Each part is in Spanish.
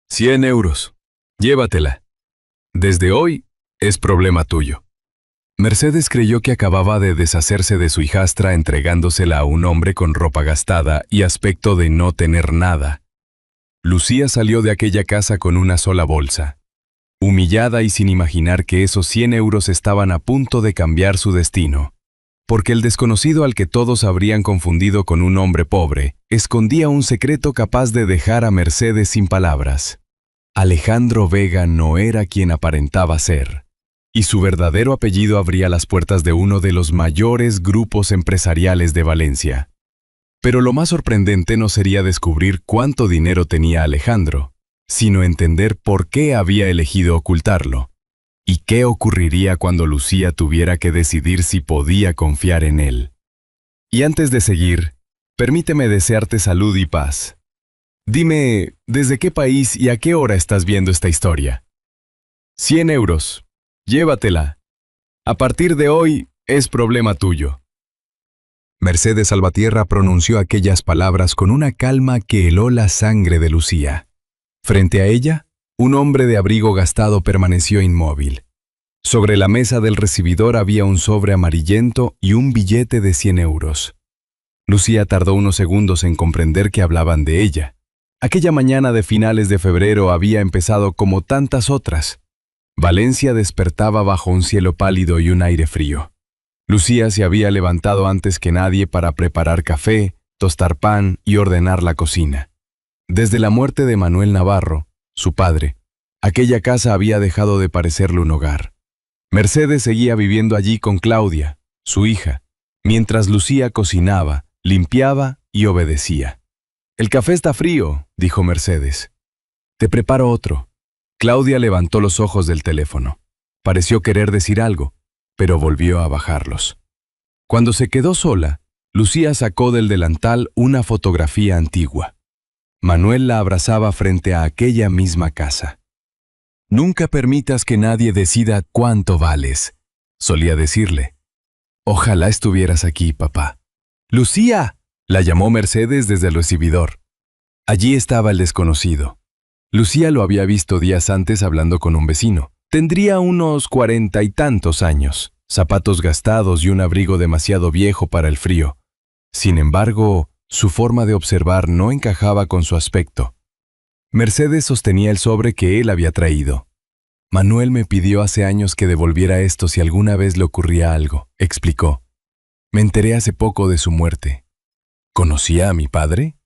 100 euros. Llévatela. Desde hoy es problema tuyo. Mercedes creyó que acababa de deshacerse de su hijastra entregándosela a un hombre con ropa gastada y aspecto de no tener nada. Lucía salió de aquella casa con una sola bolsa, humillada y sin imaginar que esos 100 euros estaban a punto de cambiar su destino, porque el desconocido al que todos habrían confundido con un hombre pobre, escondía un secreto capaz de dejar a Mercedes sin palabras. Alejandro Vega no era quien aparentaba ser, y su verdadero apellido abría las puertas de uno de los mayores grupos empresariales de Valencia. Pero lo más sorprendente no sería descubrir cuánto dinero tenía Alejandro, sino entender por qué había elegido ocultarlo, y qué ocurriría cuando Lucía tuviera que decidir si podía confiar en él. Y antes de seguir, permíteme desearte salud y paz. Dime, ¿desde qué país y a qué hora estás viendo esta historia? 100 euros. Llévatela. A partir de hoy es problema tuyo. Mercedes Salvatierra pronunció aquellas palabras con una calma que heló la sangre de Lucía. Frente a ella, un hombre de abrigo gastado permaneció inmóvil. Sobre la mesa del recibidor había un sobre amarillento y un billete de 100 euros. Lucía tardó unos segundos en comprender que hablaban de ella. Aquella mañana de finales de febrero había empezado como tantas otras. Valencia despertaba bajo un cielo pálido y un aire frío. Lucía se había levantado antes que nadie para preparar café, tostar pan y ordenar la cocina. Desde la muerte de Manuel Navarro, su padre, aquella casa había dejado de parecerle un hogar. Mercedes seguía viviendo allí con Claudia, su hija, mientras Lucía cocinaba, limpiaba y obedecía. «El café está frío», dijo Mercedes. «Te preparo otro». Claudia levantó los ojos del teléfono. Pareció querer decir algo, pero volvió a bajarlos. Cuando se quedó sola, Lucía sacó del delantal una fotografía antigua. Manuel la abrazaba frente a aquella misma casa. «Nunca permitas que nadie decida cuánto vales», solía decirle. «Ojalá estuvieras aquí, papá». «¡Lucía!», la llamó Mercedes desde el recibidor. Allí estaba el desconocido. Lucía lo había visto días antes hablando con un vecino. Tendría unos 40 y tantos años, zapatos gastados y un abrigo demasiado viejo para el frío. Sin embargo, su forma de observar no encajaba con su aspecto. Mercedes sostenía el sobre que él había traído. «Manuel me pidió hace años que devolviera esto si alguna vez le ocurría algo», explicó. «Me enteré hace poco de su muerte». «¿Conocía a mi padre?»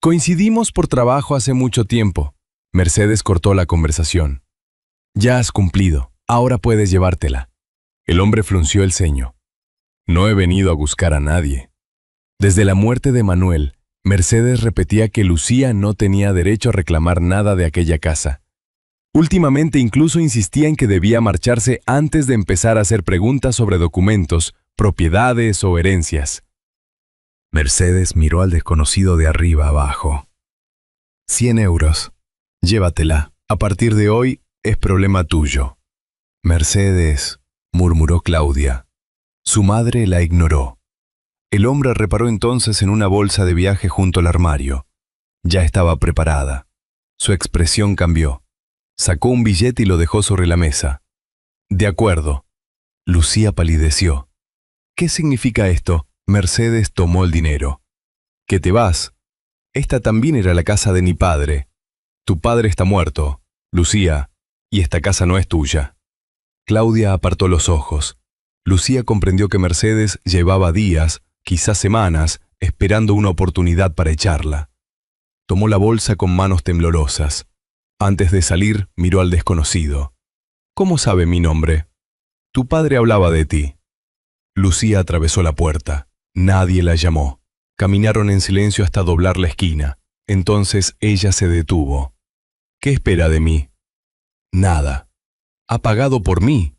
«Coincidimos por trabajo hace mucho tiempo». Mercedes cortó la conversación. «Ya has cumplido, ahora puedes llevártela». El hombre frunció el ceño. «No he venido a buscar a nadie». Desde la muerte de Manuel, Mercedes repetía que Lucía no tenía derecho a reclamar nada de aquella casa. Últimamente incluso insistía en que debía marcharse antes de empezar a hacer preguntas sobre documentos, propiedades o herencias. Mercedes miró al desconocido de arriba abajo. 100 euros. Llévatela. A partir de hoy es problema tuyo. Mercedes, murmuró Claudia. Su madre la ignoró. El hombre reparó entonces en una bolsa de viaje junto al armario. Ya estaba preparada. Su expresión cambió. Sacó un billete y lo dejó sobre la mesa. «De acuerdo». Lucía palideció. «¿Qué significa esto?» Mercedes tomó el dinero. «Que te vas. Esta también era la casa de mi padre. Tu padre está muerto, Lucía, y esta casa no es tuya». Claudia apartó los ojos. Lucía comprendió que Mercedes llevaba días, quizás semanas, esperando una oportunidad para echarla. Tomó la bolsa con manos temblorosas. Antes de salir, miró al desconocido. «¿Cómo sabe mi nombre?» «Tu padre hablaba de ti». Lucía atravesó la puerta. Nadie la llamó. Caminaron en silencio hasta doblar la esquina. Entonces ella se detuvo. «¿Qué espera de mí?» «Nada». «¿Ha pagado por mí?»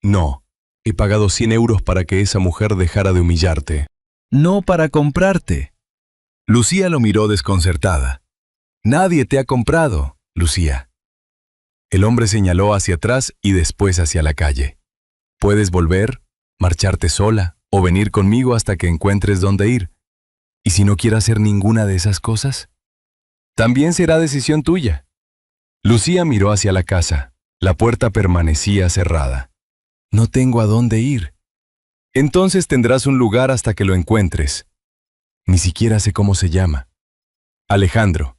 «No. He pagado 100 euros para que esa mujer dejara de humillarte». «No para comprarte». Lucía lo miró desconcertada. «Nadie te ha comprado, Lucía». El hombre señaló hacia atrás y después hacia la calle. «Puedes volver, marcharte sola o venir conmigo hasta que encuentres dónde ir. ¿Y si no quiero hacer ninguna de esas cosas?» «También será decisión tuya». Lucía miró hacia la casa. La puerta permanecía cerrada. No tengo a dónde ir. Entonces tendrás un lugar hasta que lo encuentres. Ni siquiera sé cómo se llama. Alejandro.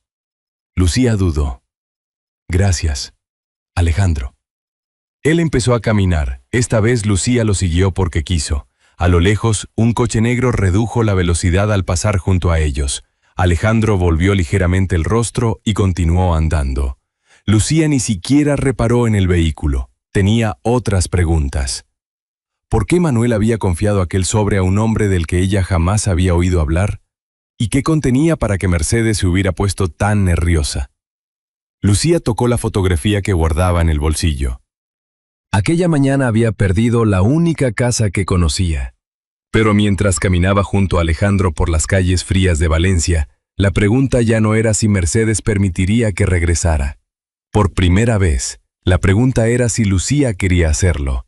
Lucía dudó. Gracias, Alejandro. Él empezó a caminar. Esta vez Lucía lo siguió porque quiso. A lo lejos, un coche negro redujo la velocidad al pasar junto a ellos. Alejandro volvió ligeramente el rostro y continuó andando. Lucía ni siquiera reparó en el vehículo. Tenía otras preguntas. ¿Por qué Manuel había confiado aquel sobre a un hombre del que ella jamás había oído hablar? ¿Y qué contenía para que Mercedes se hubiera puesto tan nerviosa? Lucía tocó la fotografía que guardaba en el bolsillo. Aquella mañana había perdido la única casa que conocía. Pero mientras caminaba junto a Alejandro por las calles frías de Valencia, la pregunta ya no era si Mercedes permitiría que regresara. Por primera vez, la pregunta era si Lucía quería hacerlo.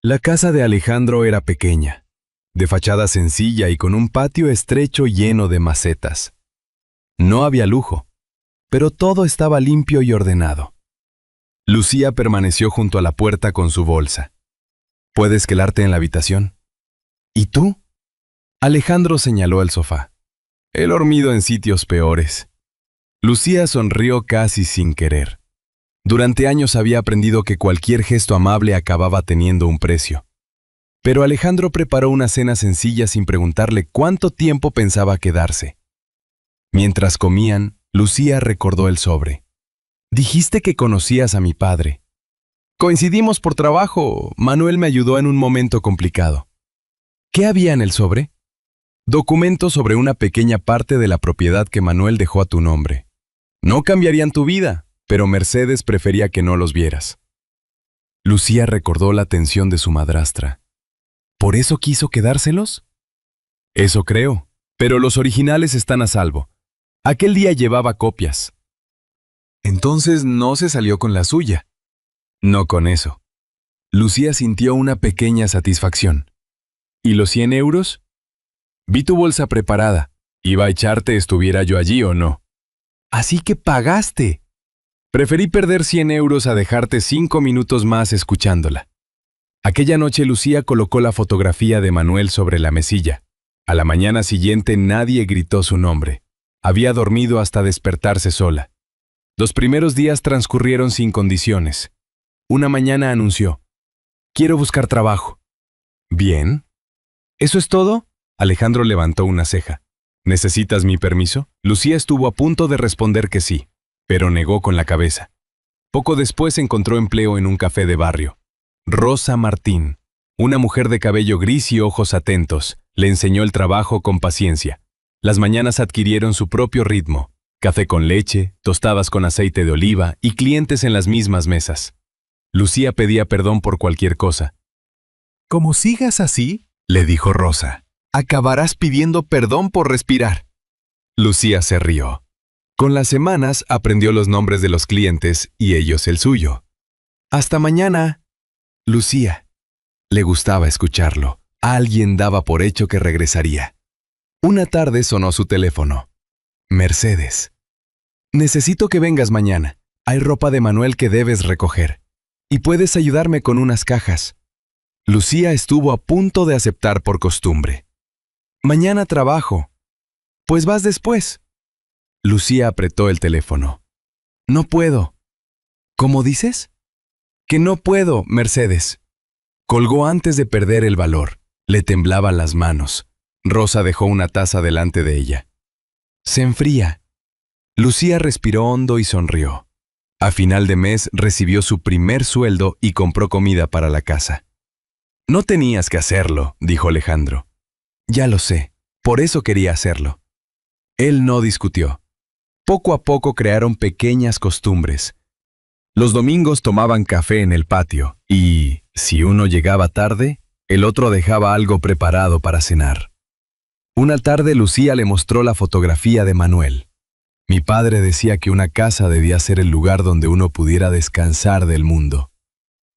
La casa de Alejandro era pequeña, de fachada sencilla y con un patio estrecho lleno de macetas. No había lujo, pero todo estaba limpio y ordenado. Lucía permaneció junto a la puerta con su bolsa. ¿Puedes quedarte en la habitación? ¿Y tú? Alejandro señaló el sofá. He dormido en sitios peores. Lucía sonrió casi sin querer. Durante años había aprendido que cualquier gesto amable acababa teniendo un precio. Pero Alejandro preparó una cena sencilla sin preguntarle cuánto tiempo pensaba quedarse. Mientras comían, Lucía recordó el sobre. Dijiste que conocías a mi padre. Coincidimos por trabajo. Manuel me ayudó en un momento complicado. ¿Qué había en el sobre? Documentos sobre una pequeña parte de la propiedad que Manuel dejó a tu nombre. No cambiarían tu vida, pero Mercedes prefería que no los vieras. Lucía recordó la tensión de su madrastra. ¿Por eso quiso quedárselos? Eso creo, pero los originales están a salvo. Aquel día llevaba copias. Entonces no se salió con la suya. No con eso. Lucía sintió una pequeña satisfacción. ¿Y los 100 euros? Vi tu bolsa preparada. Iba a echarte estuviera yo allí o no. Así que pagaste. Preferí perder 100 euros a dejarte 5 minutos más escuchándola. Aquella noche Lucía colocó la fotografía de Manuel sobre la mesilla. A la mañana siguiente nadie gritó su nombre. Había dormido hasta despertarse sola. Los primeros días transcurrieron sin condiciones. Una mañana anunció: «Quiero buscar trabajo». «Bien». ¿Eso es todo? Alejandro levantó una ceja. ¿Necesitas mi permiso? Lucía estuvo a punto de responder que sí, pero negó con la cabeza. Poco después encontró empleo en un café de barrio. Rosa Martín, una mujer de cabello gris y ojos atentos, le enseñó el trabajo con paciencia. Las mañanas adquirieron su propio ritmo. Café con leche, tostadas con aceite de oliva y clientes en las mismas mesas. Lucía pedía perdón por cualquier cosa. «Como sigas así», le dijo Rosa, «acabarás pidiendo perdón por respirar». Lucía se rió. Con las semanas aprendió los nombres de los clientes y ellos el suyo. «Hasta mañana». Lucía. Le gustaba escucharlo. Alguien daba por hecho que regresaría. Una tarde sonó su teléfono. Mercedes. «Necesito que vengas mañana. Hay ropa de Manuel que debes recoger. Y puedes ayudarme con unas cajas». Lucía estuvo a punto de aceptar por costumbre. «Mañana trabajo». «Pues vas después». Lucía apretó el teléfono. «No puedo». «¿Cómo dices?» «Que no puedo, Mercedes». Colgó antes de perder el valor. Le temblaban las manos. Rosa dejó una taza delante de ella. «Se enfría». Lucía respiró hondo y sonrió. A final de mes recibió su primer sueldo y compró comida para la casa. «No tenías que hacerlo», dijo Alejandro. «Ya lo sé, por eso quería hacerlo». Él no discutió. Poco a poco crearon pequeñas costumbres. Los domingos tomaban café en el patio y, si uno llegaba tarde, el otro dejaba algo preparado para cenar. Una tarde Lucía le mostró la fotografía de Manuel. Mi padre decía que una casa debía ser el lugar donde uno pudiera descansar del mundo.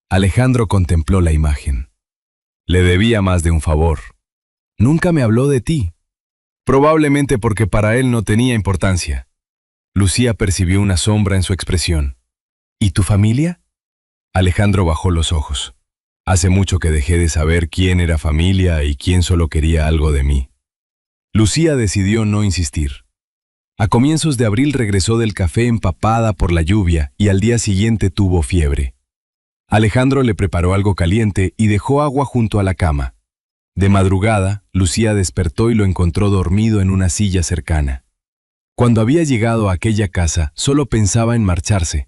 Alejandro contempló la imagen. Le debía más de un favor. Nunca me habló de ti. Probablemente porque para él no tenía importancia. Lucía percibió una sombra en su expresión. ¿Y tu familia? Alejandro bajó los ojos. Hace mucho que dejé de saber quién era familia y quién solo quería algo de mí. Lucía decidió no insistir. A comienzos de abril regresó del café empapada por la lluvia y al día siguiente tuvo fiebre. Alejandro le preparó algo caliente y dejó agua junto a la cama. De madrugada, Lucía despertó y lo encontró dormido en una silla cercana. Cuando había llegado a aquella casa, solo pensaba en marcharse.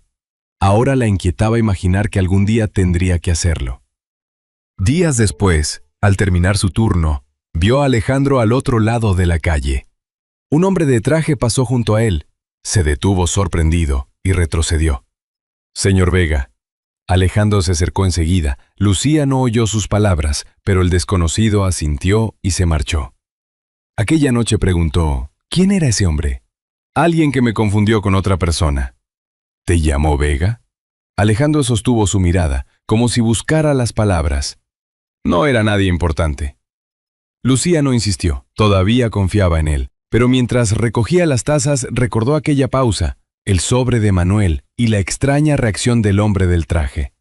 Ahora la inquietaba imaginar que algún día tendría que hacerlo. Días después, al terminar su turno, vio a Alejandro al otro lado de la calle. Un hombre de traje pasó junto a él. Se detuvo sorprendido y retrocedió. «Señor Vega». Alejandro se acercó enseguida. Lucía no oyó sus palabras, pero el desconocido asintió y se marchó. Aquella noche preguntó, ¿quién era ese hombre? Alguien que me confundió con otra persona. ¿Te llamó Vega? Alejandro sostuvo su mirada, como si buscara las palabras. No era nadie importante. Lucía no insistió, todavía confiaba en él, pero mientras recogía las tazas recordó aquella pausa, el sobre de Manuel y la extraña reacción del hombre del traje.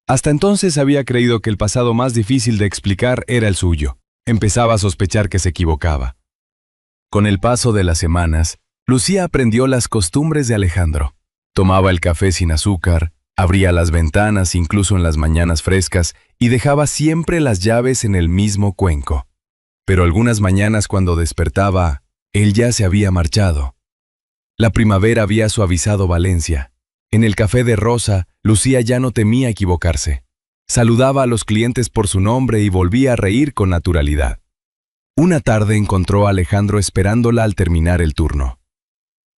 Hasta entonces había creído que el pasado más difícil de explicar era el suyo. Empezaba a sospechar que se equivocaba. Con el paso de las semanas, Lucía aprendió las costumbres de Alejandro. Tomaba el café sin azúcar, abría las ventanas incluso en las mañanas frescas y dejaba siempre las llaves en el mismo cuenco. Pero algunas mañanas cuando despertaba, él ya se había marchado. La primavera había suavizado Valencia. En el café de Rosa, Lucía ya no temía equivocarse. Saludaba a los clientes por su nombre y volvía a reír con naturalidad. Una tarde encontró a Alejandro esperándola al terminar el turno.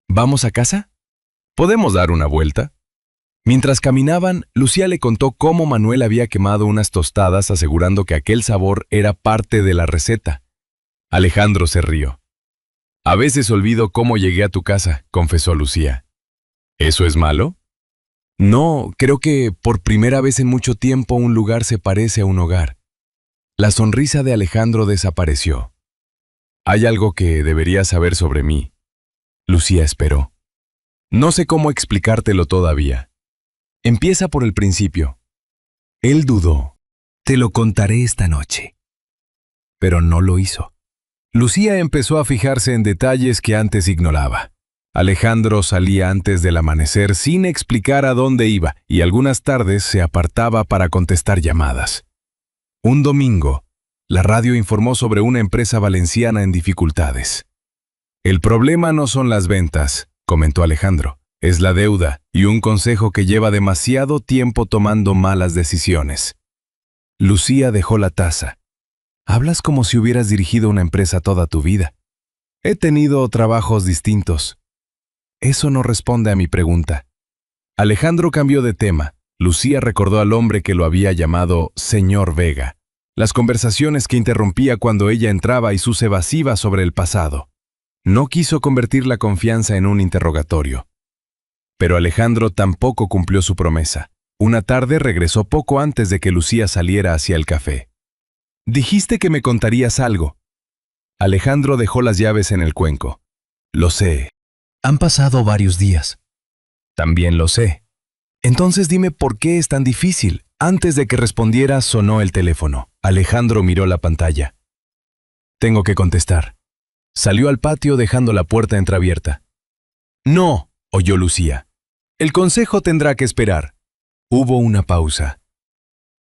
¿Vamos a casa? ¿Podemos dar una vuelta? Mientras caminaban, Lucía le contó cómo Manuel había quemado unas tostadas asegurando que aquel sabor era parte de la receta. Alejandro se rió. A veces olvido cómo llegué a tu casa, confesó Lucía. ¿Eso es malo? No, creo que por primera vez en mucho tiempo un lugar se parece a un hogar. La sonrisa de Alejandro desapareció. Hay algo que deberías saber sobre mí. Lucía esperó. No sé cómo explicártelo todavía. Empieza por el principio. Él dudó. Te lo contaré esta noche. Pero no lo hizo. Lucía empezó a fijarse en detalles que antes ignoraba. Alejandro salía antes del amanecer sin explicar a dónde iba y algunas tardes se apartaba para contestar llamadas. Un domingo, la radio informó sobre una empresa valenciana en dificultades. El problema no son las ventas, comentó Alejandro. Es la deuda y un consejo que lleva demasiado tiempo tomando malas decisiones. Lucía dejó la taza. Hablas como si hubieras dirigido una empresa toda tu vida. He tenido trabajos distintos. Eso no responde a mi pregunta. Alejandro cambió de tema. Lucía recordó al hombre que lo había llamado Señor Vega. Las conversaciones que interrumpía cuando ella entraba y sus evasivas sobre el pasado. No quiso convertir la confianza en un interrogatorio. Pero Alejandro tampoco cumplió su promesa. Una tarde regresó poco antes de que Lucía saliera hacia el café. Dijiste que me contarías algo. Alejandro dejó las llaves en el cuenco. Lo sé. Han pasado varios días. También lo sé. Entonces dime por qué es tan difícil. Antes de que respondiera, sonó el teléfono. Alejandro miró la pantalla. Tengo que contestar. Salió al patio dejando la puerta entreabierta. No, oyó Lucía. El consejo tendrá que esperar. Hubo una pausa.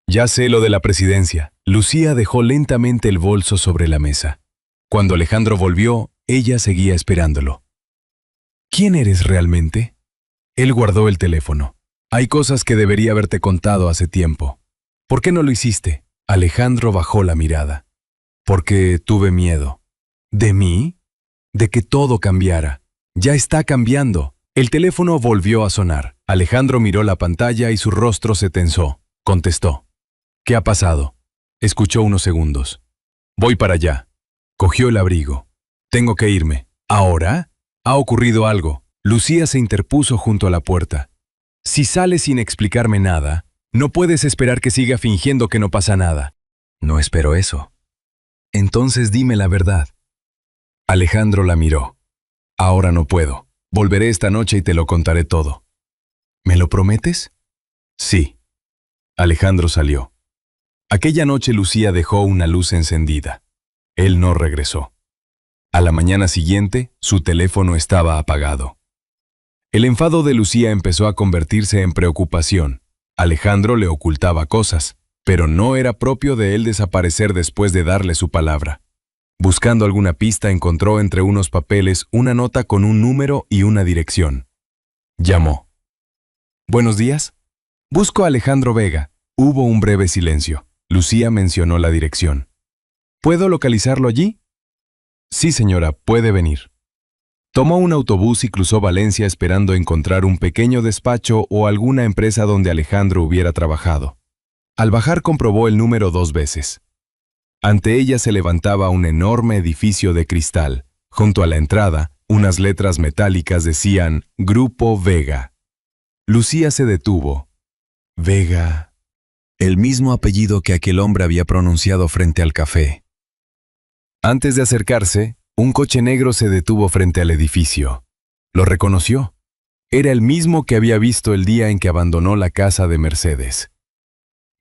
Ya sé lo de la presidencia. Lucía dejó lentamente el bolso sobre la mesa. Cuando Alejandro volvió, ella seguía esperándolo. ¿Quién eres realmente? Él guardó el teléfono. Hay cosas que debería haberte contado hace tiempo. ¿Por qué no lo hiciste? Alejandro bajó la mirada. Porque tuve miedo. ¿De mí? De que todo cambiara. Ya está cambiando. El teléfono volvió a sonar. Alejandro miró la pantalla y su rostro se tensó. Contestó. ¿Qué ha pasado? Escuchó unos segundos. Voy para allá. Cogió el abrigo. Tengo que irme. ¿Ahora? Ha ocurrido algo. Lucía se interpuso junto a la puerta. Si sales sin explicarme nada, no puedes esperar que siga fingiendo que no pasa nada. No espero eso. Entonces dime la verdad. Alejandro la miró. Ahora no puedo. Volveré esta noche y te lo contaré todo. ¿Me lo prometes? Sí. Alejandro salió. Aquella noche Lucía dejó una luz encendida. Él no regresó. A la mañana siguiente, su teléfono estaba apagado. El enfado de Lucía empezó a convertirse en preocupación. Alejandro le ocultaba cosas, pero no era propio de él desaparecer después de darle su palabra. Buscando alguna pista, encontró entre unos papeles una nota con un número y una dirección. Llamó. «Buenos días. Busco a Alejandro Vega». Hubo un breve silencio. Lucía mencionó la dirección. «¿Puedo localizarlo allí?» «Sí, señora, puede venir». Tomó un autobús y cruzó Valencia esperando encontrar un pequeño despacho o alguna empresa donde Alejandro hubiera trabajado. Al bajar comprobó el número 2 veces. Ante ella se levantaba un enorme edificio de cristal. Junto a la entrada, unas letras metálicas decían Grupo Vega. Lucía se detuvo. Vega. El mismo apellido que aquel hombre había pronunciado frente al café. Antes de acercarse, un coche negro se detuvo frente al edificio. Lo reconoció. Era el mismo que había visto el día en que abandonó la casa de Mercedes.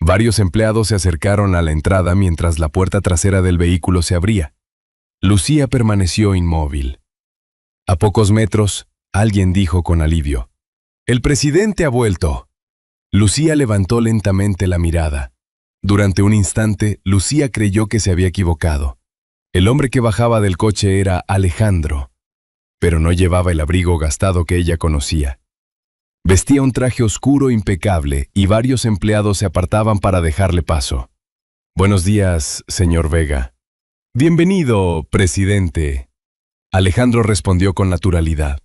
Varios empleados se acercaron a la entrada mientras la puerta trasera del vehículo se abría. Lucía permaneció inmóvil. A pocos metros, alguien dijo con alivio: «El presidente ha vuelto». Lucía levantó lentamente la mirada. Durante un instante, Lucía creyó que se había equivocado. El hombre que bajaba del coche era Alejandro, pero no llevaba el abrigo gastado que ella conocía. Vestía un traje oscuro impecable y varios empleados se apartaban para dejarle paso. «Buenos días, señor Vega». «Bienvenido, presidente». Alejandro respondió con naturalidad.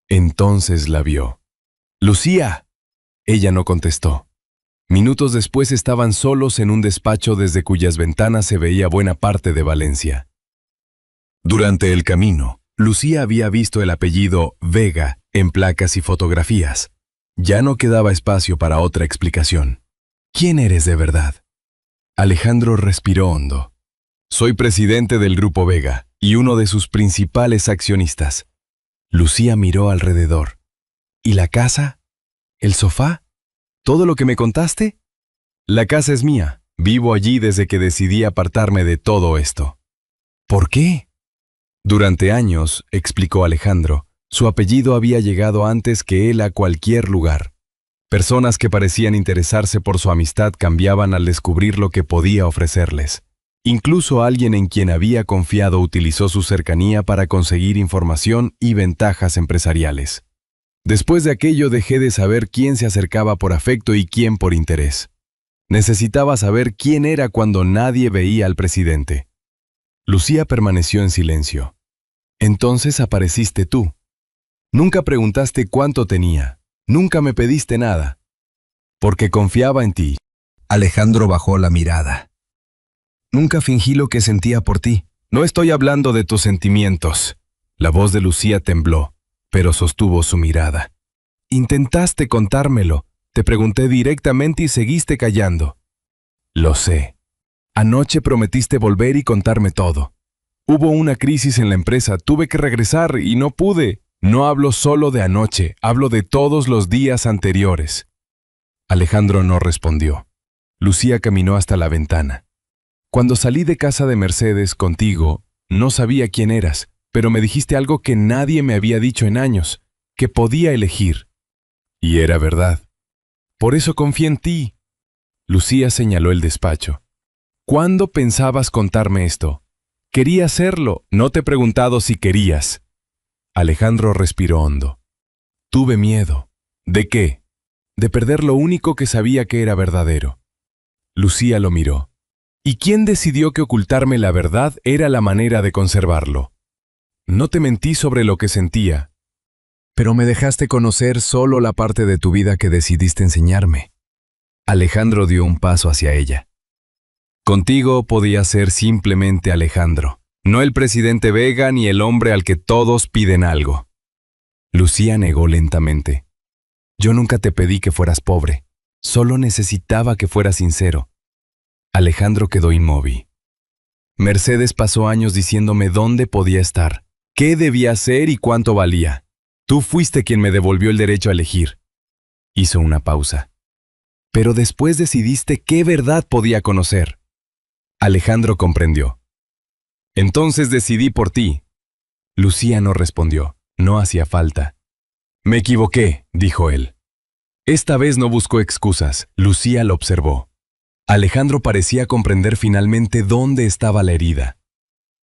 Entonces la vio. «Lucía». Ella no contestó. Minutos después estaban solos en un despacho desde cuyas ventanas se veía buena parte de Valencia. Durante el camino, Lucía había visto el apellido Vega en placas y fotografías. Ya no quedaba espacio para otra explicación. ¿Quién eres de verdad? Alejandro respiró hondo. Soy presidente del Grupo Vega y uno de sus principales accionistas. Lucía miró alrededor. ¿Y la casa? ¿El sofá? ¿Todo lo que me contaste? La casa es mía. Vivo allí desde que decidí apartarme de todo esto. ¿Por qué? Durante años, explicó Alejandro, su apellido había llegado antes que él a cualquier lugar. Personas que parecían interesarse por su amistad cambiaban al descubrir lo que podía ofrecerles. Incluso alguien en quien había confiado utilizó su cercanía para conseguir información y ventajas empresariales. Después de aquello dejé de saber quién se acercaba por afecto y quién por interés. Necesitaba saber quién era cuando nadie veía al presidente. Lucía permaneció en silencio. Entonces apareciste tú. Nunca preguntaste cuánto tenía. Nunca me pediste nada. Porque confiaba en ti. Alejandro bajó la mirada. Nunca fingí lo que sentía por ti. No estoy hablando de tus sentimientos. La voz de Lucía tembló, pero sostuvo su mirada. Intentaste contármelo. Te pregunté directamente y seguiste callando. Lo sé. Anoche prometiste volver y contarme todo. Hubo una crisis en la empresa, tuve que regresar y no pude. No hablo solo de anoche, hablo de todos los días anteriores. Alejandro no respondió. Lucía caminó hasta la ventana. Cuando salí de casa de Mercedes contigo, no sabía quién eras, pero me dijiste algo que nadie me había dicho en años, que podía elegir. Y era verdad. Por eso confié en ti. Lucía señaló el despacho. ¿Cuándo pensabas contarme esto? Quería hacerlo, no te he preguntado si querías. Alejandro respiró hondo. Tuve miedo. ¿De qué? De perder lo único que sabía que era verdadero. Lucía lo miró. ¿Y quién decidió que ocultarme la verdad era la manera de conservarlo? No te mentí sobre lo que sentía, pero me dejaste conocer solo la parte de tu vida que decidiste enseñarme. Alejandro dio un paso hacia ella. Contigo podía ser simplemente Alejandro, no el presidente Vega ni el hombre al que todos piden algo. Lucía negó lentamente. Yo nunca te pedí que fueras pobre, solo necesitaba que fueras sincero. Alejandro quedó inmóvil. Mercedes pasó años diciéndome dónde podía estar, qué debía hacer y cuánto valía. Tú fuiste quien me devolvió el derecho a elegir. Hizo una pausa. Pero después decidiste qué verdad podía conocer. Alejandro comprendió. Entonces decidí por ti. Lucía no respondió. No hacía falta. Me equivoqué, dijo él. Esta vez no buscó excusas. Lucía lo observó. Alejandro parecía comprender finalmente dónde estaba la herida.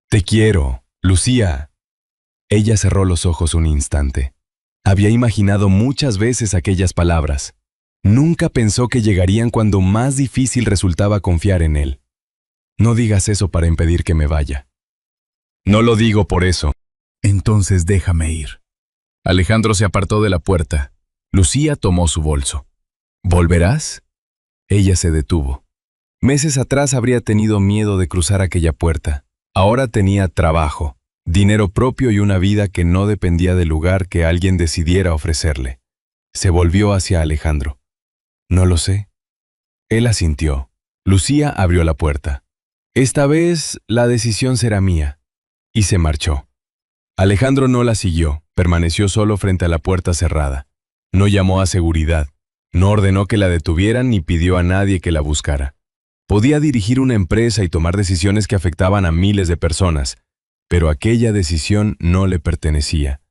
Te quiero, Lucía. Ella cerró los ojos un instante. Había imaginado muchas veces aquellas palabras. Nunca pensó que llegarían cuando más difícil resultaba confiar en él. No digas eso para impedir que me vaya. No lo digo por eso. Entonces déjame ir. Alejandro se apartó de la puerta. Lucía tomó su bolso. ¿Volverás? Ella se detuvo. Meses atrás habría tenido miedo de cruzar aquella puerta. Ahora tenía trabajo, dinero propio y una vida que no dependía del lugar que alguien decidiera ofrecerle. Se volvió hacia Alejandro. No lo sé. Él asintió. Lucía abrió la puerta. Esta vez la decisión será mía. Y se marchó. Alejandro no la siguió, permaneció solo frente a la puerta cerrada. No llamó a seguridad, no ordenó que la detuvieran ni pidió a nadie que la buscara. Podía dirigir una empresa y tomar decisiones que afectaban a miles de personas, pero aquella decisión no le pertenecía.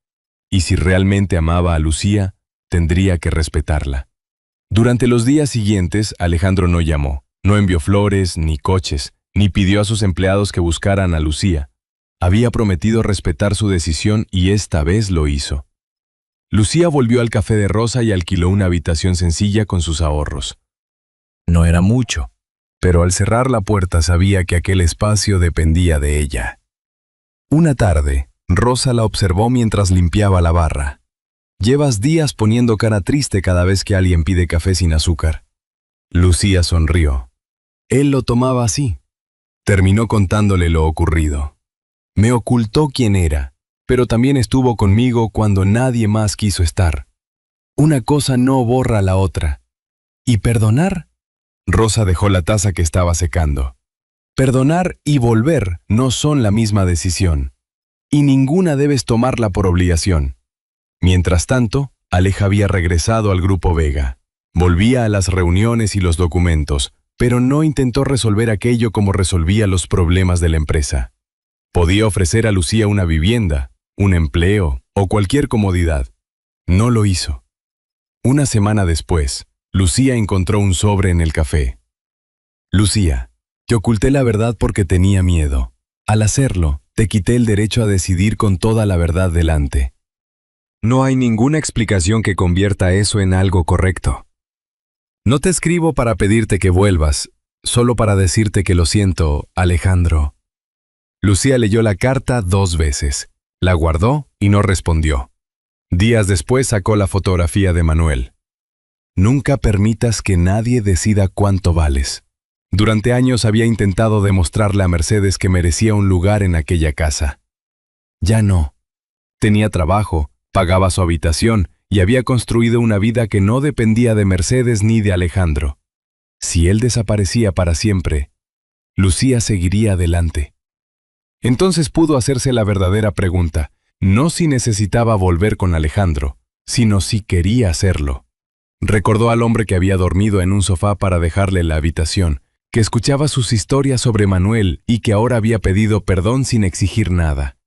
Y si realmente amaba a Lucía, tendría que respetarla. Durante los días siguientes, Alejandro no llamó, no envió flores ni coches, ni pidió a sus empleados que buscaran a Lucía. Había prometido respetar su decisión y esta vez lo hizo. Lucía volvió al Café de Rosa y alquiló una habitación sencilla con sus ahorros. No era mucho, pero al cerrar la puerta sabía que aquel espacio dependía de ella. Una tarde, Rosa la observó mientras limpiaba la barra. Llevas días poniendo cara triste cada vez que alguien pide café sin azúcar. Lucía sonrió. Él lo tomaba así. Terminó contándole lo ocurrido. Me ocultó quién era, pero también estuvo conmigo cuando nadie más quiso estar. Una cosa no borra la otra. ¿Y perdonar? Rosa dejó la taza que estaba secando. Perdonar y volver no son la misma decisión, y ninguna debes tomarla por obligación. Mientras tanto, Aleja había regresado al Grupo Vega. Volvía a las reuniones y los documentos, pero no intentó resolver aquello como resolvía los problemas de la empresa. Podía ofrecer a Lucía una vivienda, un empleo o cualquier comodidad. No lo hizo. Una semana después, Lucía encontró un sobre en el café. Lucía, te oculté la verdad porque tenía miedo. Al hacerlo, te quité el derecho a decidir con toda la verdad delante. No hay ninguna explicación que convierta eso en algo correcto. No te escribo para pedirte que vuelvas, solo para decirte que lo siento, Alejandro. Lucía leyó la carta 2 veces, la guardó y no respondió. Días después sacó la fotografía de Manuel. Nunca permitas que nadie decida cuánto vales. Durante años había intentado demostrarle a Mercedes que merecía un lugar en aquella casa. Ya no. Tenía trabajo, pagaba su habitación y había construido una vida que no dependía de Mercedes ni de Alejandro. Si él desaparecía para siempre, Lucía seguiría adelante. Entonces pudo hacerse la verdadera pregunta, no si necesitaba volver con Alejandro, sino si quería hacerlo. Recordó al hombre que había dormido en un sofá para dejarle la habitación, que escuchaba sus historias sobre Manuel y que ahora había pedido perdón sin exigir nada.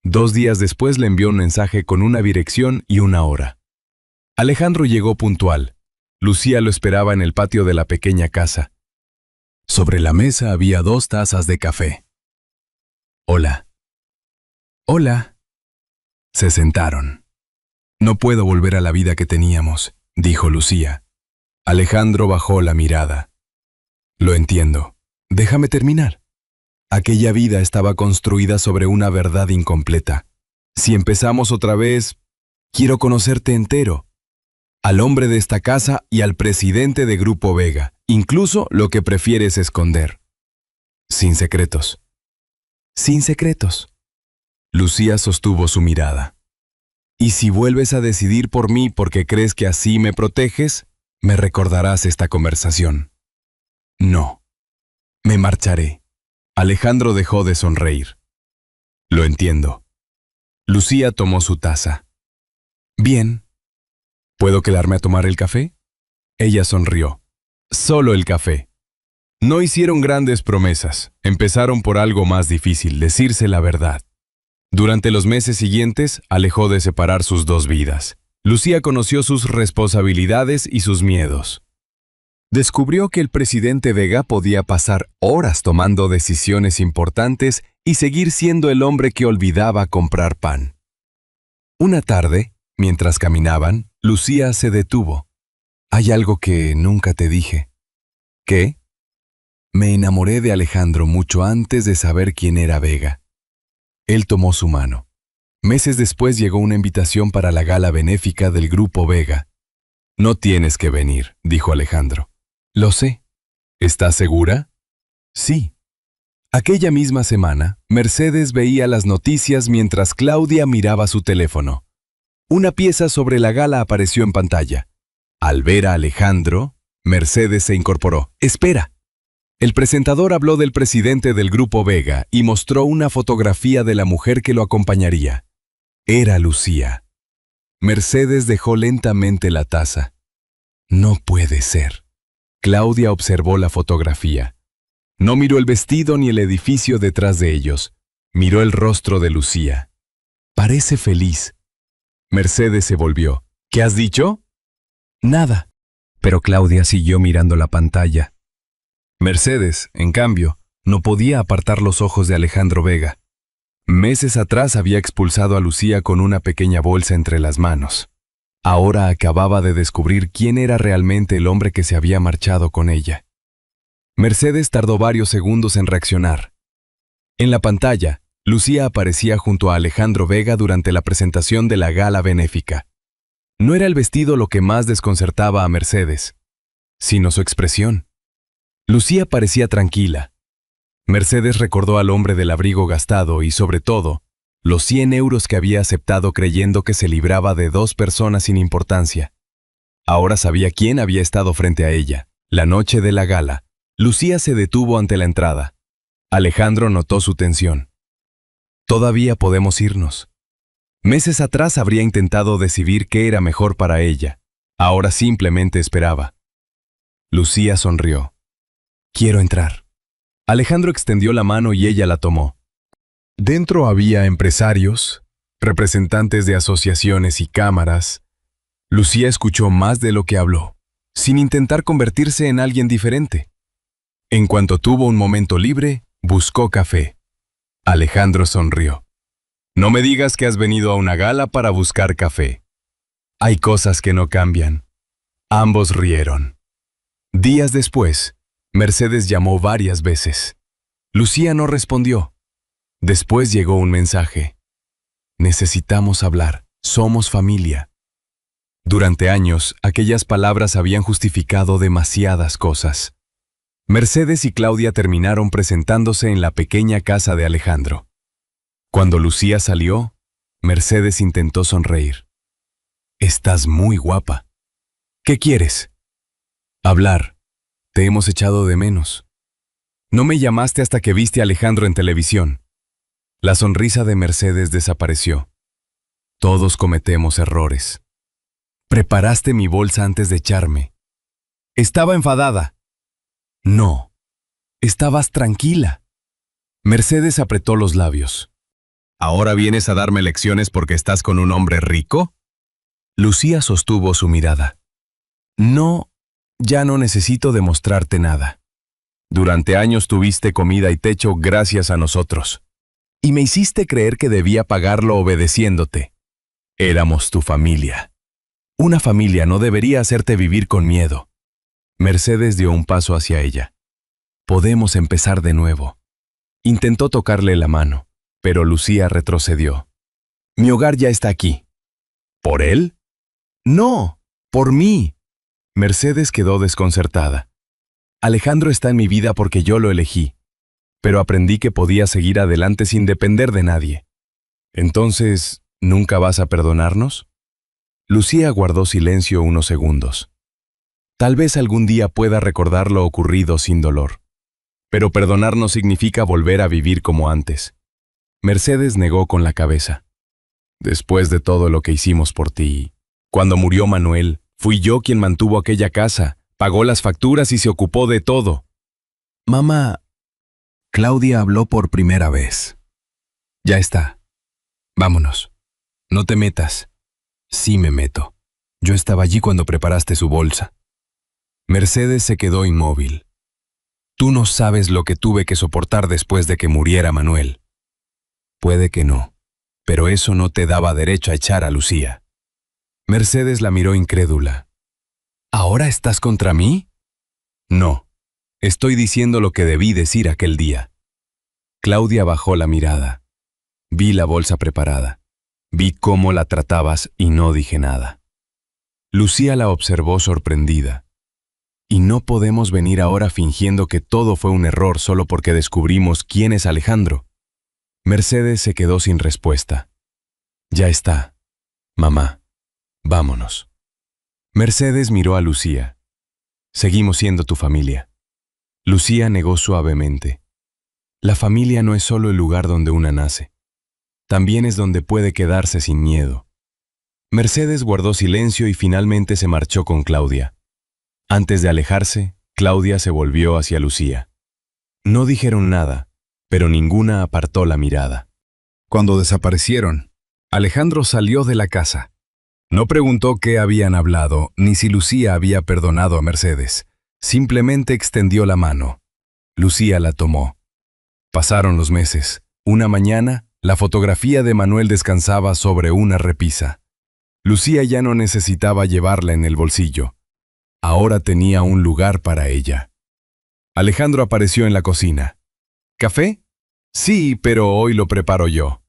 2 días después le envió un mensaje con una dirección y una hora. Alejandro llegó puntual. Lucía lo esperaba en el patio de la pequeña casa. Sobre la mesa había 2 tazas de café. Hola. Hola. Se sentaron. No puedo volver a la vida que teníamos, dijo Lucía. Alejandro bajó la mirada. Lo entiendo. Déjame terminar. Aquella vida estaba construida sobre una verdad incompleta. Si empezamos otra vez, quiero conocerte entero. Al hombre de esta casa y al presidente de Grupo Vega, incluso lo que prefieres esconder. Sin secretos. Sin secretos. Lucía sostuvo su mirada. Y si vuelves a decidir por mí porque crees que así me proteges, me recordarás esta conversación. No. Me marcharé. Alejandro dejó de sonreír. Lo entiendo. Lucía tomó su taza. Bien. ¿Puedo quedarme a tomar el café? Ella sonrió. Solo el café. No hicieron grandes promesas. Empezaron por algo más difícil, decirse la verdad. Durante los meses siguientes, alejó de separar sus dos vidas. Lucía conoció sus responsabilidades y sus miedos. Descubrió que el presidente Vega podía pasar horas tomando decisiones importantes y seguir siendo el hombre que olvidaba comprar pan. Una tarde, mientras caminaban, Lucía se detuvo. Hay algo que nunca te dije. ¿Qué? Me enamoré de Alejandro mucho antes de saber quién era Vega. Él tomó su mano. Meses después llegó una invitación para la gala benéfica del Grupo Vega. No tienes que venir, dijo Alejandro. Lo sé. ¿Estás segura? Sí. Aquella misma semana, Mercedes veía las noticias mientras Claudia miraba su teléfono. Una pieza sobre la gala apareció en pantalla. Al ver a Alejandro, Mercedes se incorporó. ¡Espera! El presentador habló del presidente del Grupo Vega y mostró una fotografía de la mujer que lo acompañaría. Era Lucía. Mercedes dejó lentamente la taza. No puede ser. Claudia observó la fotografía. No miró el vestido ni el edificio detrás de ellos. Miró el rostro de Lucía. Parece feliz. Mercedes se volvió. ¿Qué has dicho? Nada. Pero Claudia siguió mirando la pantalla. Mercedes, en cambio, no podía apartar los ojos de Alejandro Vega. Meses atrás había expulsado a Lucía con una pequeña bolsa entre las manos. Ahora acababa de descubrir quién era realmente el hombre que se había marchado con ella. Mercedes tardó varios segundos en reaccionar. En la pantalla, Lucía aparecía junto a Alejandro Vega durante la presentación de la gala benéfica. No era el vestido lo que más desconcertaba a Mercedes, sino su expresión. Lucía parecía tranquila. Mercedes recordó al hombre del abrigo gastado y, sobre todo, los 100 euros que había aceptado creyendo que se libraba de dos personas sin importancia. Ahora sabía quién había estado frente a ella. La noche de la gala, Lucía se detuvo ante la entrada. Alejandro notó su tensión. Todavía podemos irnos. Meses atrás habría intentado decidir qué era mejor para ella. Ahora simplemente esperaba. Lucía sonrió. Quiero entrar. Alejandro extendió la mano y ella la tomó. Dentro había empresarios, representantes de asociaciones y cámaras. Lucía escuchó más de lo que habló, sin intentar convertirse en alguien diferente. En cuanto tuvo un momento libre, buscó café. Alejandro sonrió. No me digas que has venido a una gala para buscar café. Hay cosas que no cambian. Ambos rieron. Días después, Mercedes llamó varias veces. Lucía no respondió. Después llegó un mensaje. Necesitamos hablar. Somos familia. Durante años, aquellas palabras habían justificado demasiadas cosas. Mercedes y Claudia terminaron presentándose en la pequeña casa de Alejandro. Cuando Lucía salió, Mercedes intentó sonreír. Estás muy guapa. ¿Qué quieres? Hablar. Te hemos echado de menos. No me llamaste hasta que viste a Alejandro en televisión. La sonrisa de Mercedes desapareció. Todos cometemos errores. Preparaste mi bolsa antes de echarme. Estaba enfadada. No. Estabas tranquila. Mercedes apretó los labios. ¿Ahora vienes a darme lecciones porque estás con un hombre rico? Lucía sostuvo su mirada. No, ya no necesito demostrarte nada. Durante años tuviste comida y techo gracias a nosotros. Y me hiciste creer que debía pagarlo obedeciéndote. Éramos tu familia. Una familia no debería hacerte vivir con miedo. Mercedes dio un paso hacia ella. Podemos empezar de nuevo. Intentó tocarle la mano, pero Lucía retrocedió. Mi hogar ya está aquí. ¿Por él? No, por mí. Mercedes quedó desconcertada. Alejandro está en mi vida porque yo lo elegí, pero aprendí que podía seguir adelante sin depender de nadie. Entonces, ¿nunca vas a perdonarnos? Lucía guardó silencio unos segundos. Tal vez algún día pueda recordar lo ocurrido sin dolor. Pero perdonar no significa volver a vivir como antes. Mercedes negó con la cabeza. Después de todo lo que hicimos por ti. Cuando murió Manuel, fui yo quien mantuvo aquella casa, pagó las facturas y se ocupó de todo. Mamá, Claudia habló por primera vez. Ya está. Vámonos. No te metas. Sí me meto. Yo estaba allí cuando preparaste su bolsa. Mercedes se quedó inmóvil. Tú no sabes lo que tuve que soportar después de que muriera Manuel. Puede que no, pero eso no te daba derecho a echar a Lucía. Mercedes la miró incrédula. ¿Ahora estás contra mí? No, estoy diciendo lo que debí decir aquel día. Claudia bajó la mirada. Vi la bolsa preparada. Vi cómo la tratabas y no dije nada. Lucía la observó sorprendida. Y no podemos venir ahora fingiendo que todo fue un error solo porque descubrimos quién es Alejandro. Mercedes se quedó sin respuesta. Ya está, mamá. Vámonos. Mercedes miró a Lucía. Seguimos siendo tu familia. Lucía negó suavemente. La familia no es solo el lugar donde una nace. También es donde puede quedarse sin miedo. Mercedes guardó silencio y finalmente se marchó con Claudia. Antes de alejarse, Claudia se volvió hacia Lucía. No dijeron nada, pero ninguna apartó la mirada. Cuando desaparecieron, Alejandro salió de la casa. No preguntó qué habían hablado, ni si Lucía había perdonado a Mercedes. Simplemente extendió la mano. Lucía la tomó. Pasaron los meses. Una mañana, la fotografía de Manuel descansaba sobre una repisa. Lucía ya no necesitaba llevarla en el bolsillo. Ahora tenía un lugar para ella. Alejandro apareció en la cocina. ¿Café? Sí, pero hoy lo preparo yo.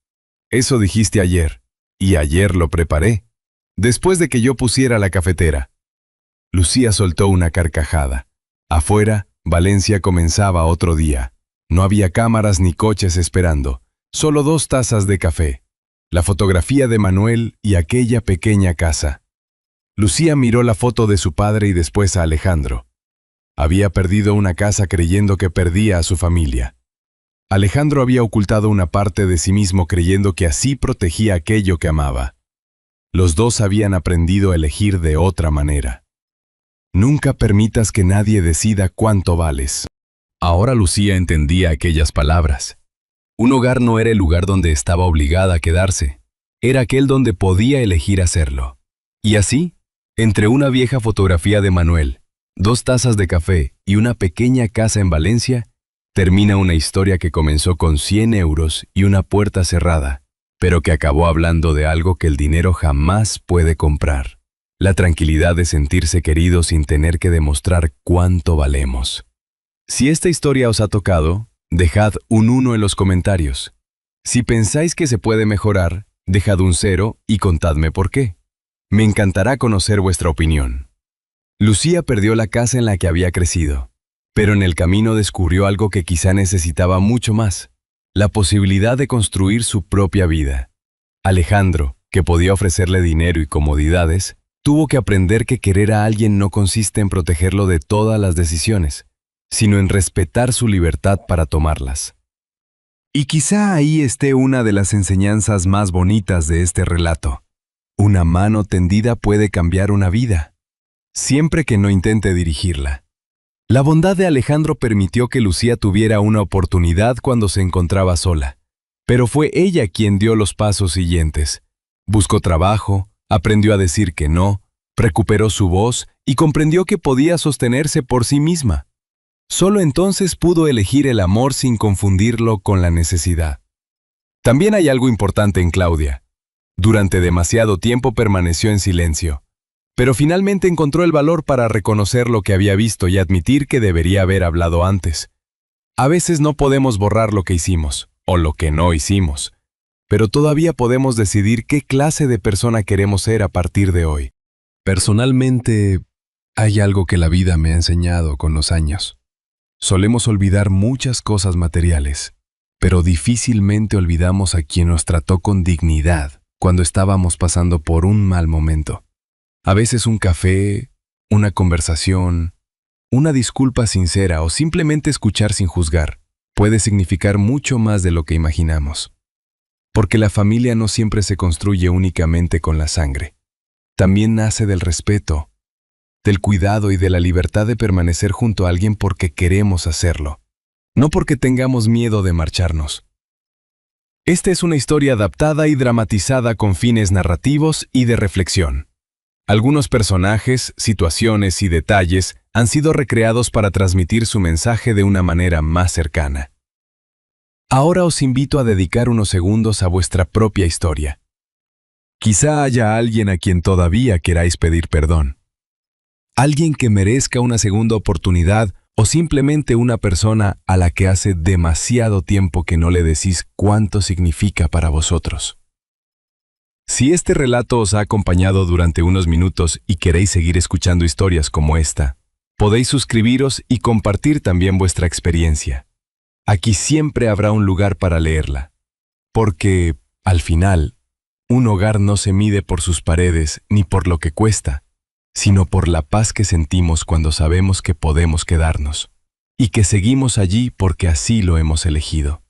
Eso dijiste ayer, y ayer lo preparé, después de que yo pusiera la cafetera. Lucía soltó una carcajada. Afuera, Valencia comenzaba otro día. No había cámaras ni coches esperando, solo 2 tazas de café, la fotografía de Manuel y aquella pequeña casa. Lucía miró la foto de su padre y después a Alejandro. Había perdido una casa creyendo que perdía a su familia. Alejandro había ocultado una parte de sí mismo creyendo que así protegía aquello que amaba. Los dos habían aprendido a elegir de otra manera. Nunca permitas que nadie decida cuánto vales. Ahora Lucía entendía aquellas palabras. Un hogar no era el lugar donde estaba obligada a quedarse, era aquel donde podía elegir hacerlo. Y así, entre una vieja fotografía de Manuel, 2 tazas de café y una pequeña casa en Valencia, termina una historia que comenzó con 100 euros y una puerta cerrada, pero que acabó hablando de algo que el dinero jamás puede comprar: la tranquilidad de sentirse querido sin tener que demostrar cuánto valemos. Si esta historia os ha tocado, dejad un 1 en los comentarios. Si pensáis que se puede mejorar, dejad un 0 y contadme por qué. Me encantará conocer vuestra opinión. Lucía perdió la casa en la que había crecido, pero en el camino descubrió algo que quizá necesitaba mucho más: la posibilidad de construir su propia vida. Alejandro, que podía ofrecerle dinero y comodidades, tuvo que aprender que querer a alguien no consiste en protegerlo de todas las decisiones, sino en respetar su libertad para tomarlas. Y quizá ahí esté una de las enseñanzas más bonitas de este relato. Una mano tendida puede cambiar una vida, siempre que no intente dirigirla. La bondad de Alejandro permitió que Lucía tuviera una oportunidad cuando se encontraba sola, pero fue ella quien dio los pasos siguientes. Buscó trabajo, aprendió a decir que no, recuperó su voz y comprendió que podía sostenerse por sí misma. Solo entonces pudo elegir el amor sin confundirlo con la necesidad. También hay algo importante en Claudia. Durante demasiado tiempo permaneció en silencio, pero finalmente encontró el valor para reconocer lo que había visto y admitir que debería haber hablado antes. A veces no podemos borrar lo que hicimos, o lo que no hicimos, pero todavía podemos decidir qué clase de persona queremos ser a partir de hoy. Personalmente, hay algo que la vida me ha enseñado con los años. Solemos olvidar muchas cosas materiales, pero difícilmente olvidamos a quien nos trató con dignidad cuando estábamos pasando por un mal momento. A veces un café, una conversación, una disculpa sincera o simplemente escuchar sin juzgar puede significar mucho más de lo que imaginamos. Porque la familia no siempre se construye únicamente con la sangre. También nace del respeto, del cuidado y de la libertad de permanecer junto a alguien porque queremos hacerlo, no porque tengamos miedo de marcharnos. Esta es una historia adaptada y dramatizada con fines narrativos y de reflexión. Algunos personajes, situaciones y detalles han sido recreados para transmitir su mensaje de una manera más cercana. Ahora os invito a dedicar unos segundos a vuestra propia historia. Quizá haya alguien a quien todavía queráis pedir perdón. Alguien que merezca una segunda oportunidad o simplemente una persona a la que hace demasiado tiempo que no le decís cuánto significa para vosotros. Si este relato os ha acompañado durante unos minutos y queréis seguir escuchando historias como esta, podéis suscribiros y compartir también vuestra experiencia. Aquí siempre habrá un lugar para leerla, porque, al final, un hogar no se mide por sus paredes ni por lo que cuesta, sino por la paz que sentimos cuando sabemos que podemos quedarnos, y que seguimos allí porque así lo hemos elegido.